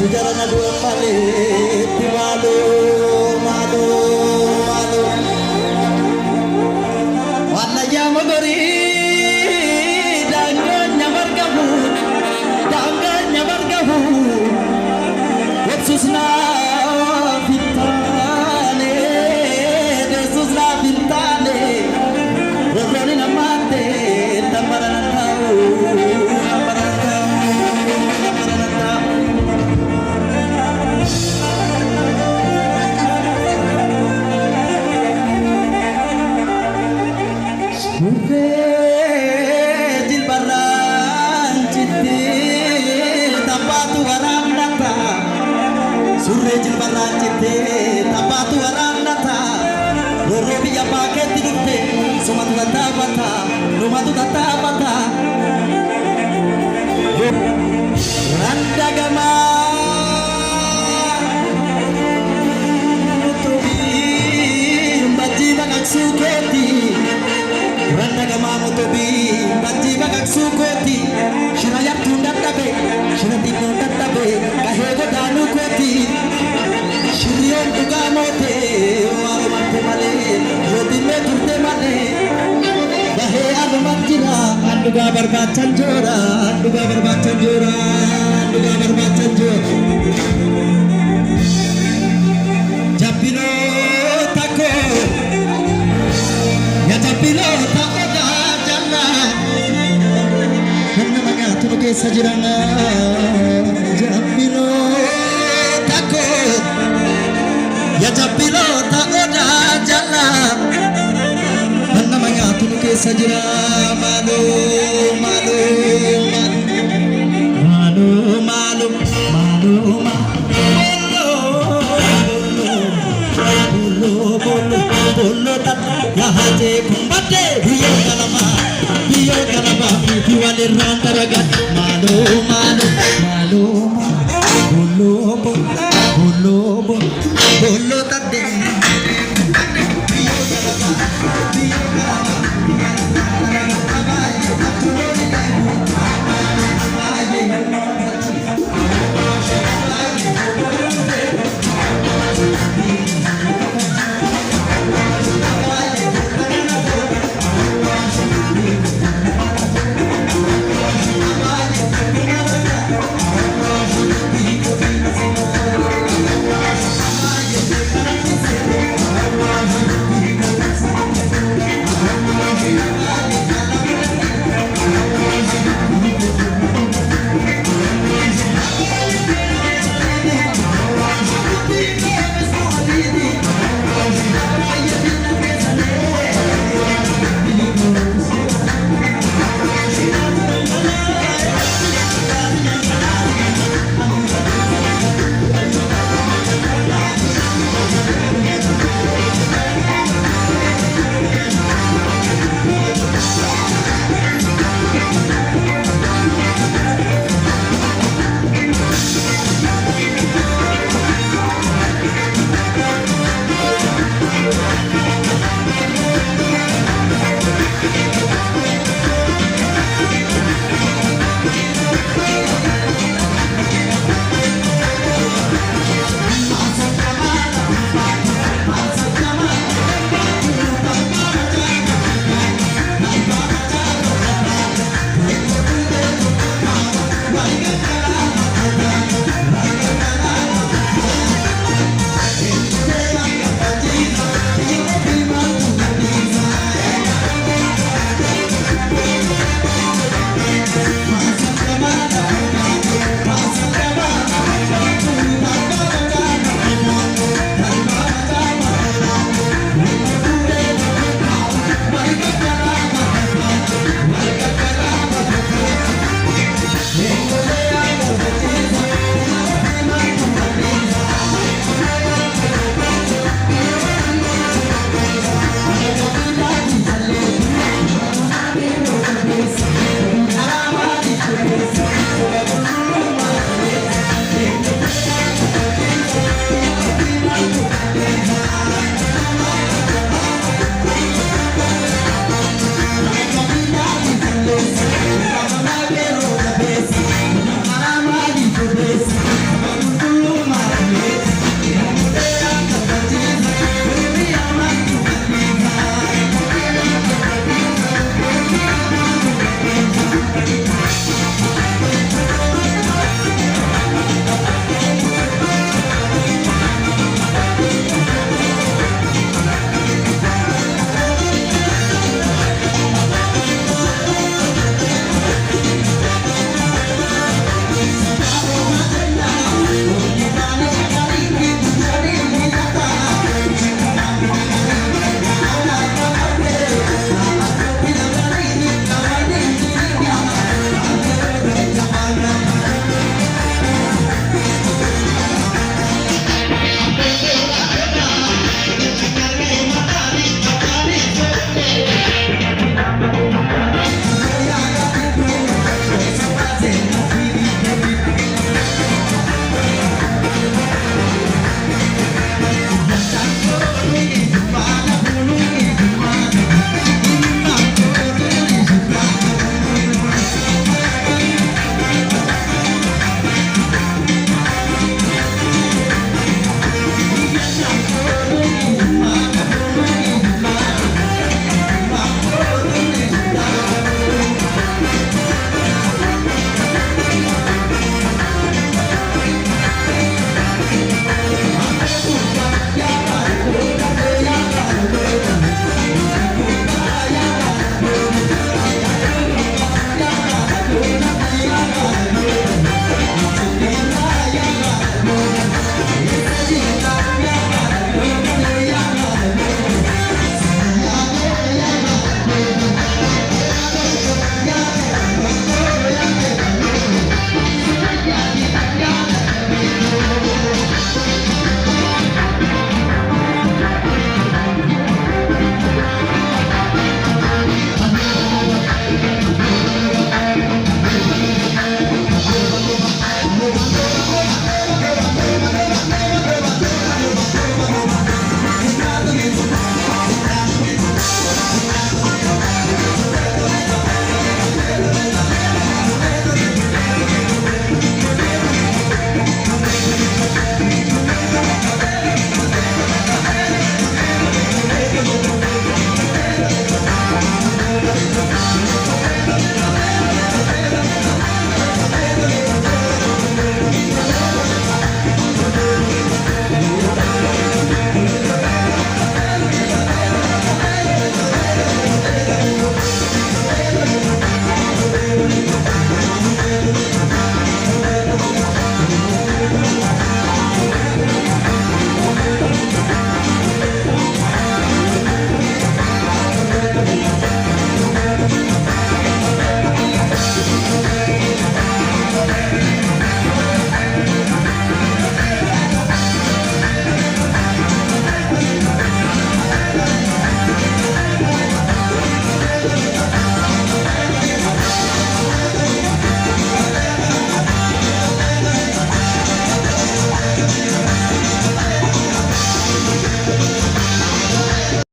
Sejarah dua kali malu malu malu warna yang megeri dangannya bergabu Yesusna bintane Yesusna bintane Robroni namate tambaran tahu Surrejil baracite tapatu arandata Lorobi ya paket tidurte Sumatu tatabata Rumatu tatabata Randagama Mutobi Mbaji bagak suketi Randagama mutobi Mbaji bagak suketi Shirayak tundat tabe Shiratik tundat tabe Kahego danu koti Shirion tuga mote Waro mante male Roti me turte male Bahe anu manjira Anduga berbacan jora Anduga berbacan jora Anduga berbacan jora Japino tako Ya japino tako da jana Karena maga tunuke sajirana Japino tako Ya japino tako da jana Karena maga tunuke sajirana Malu malu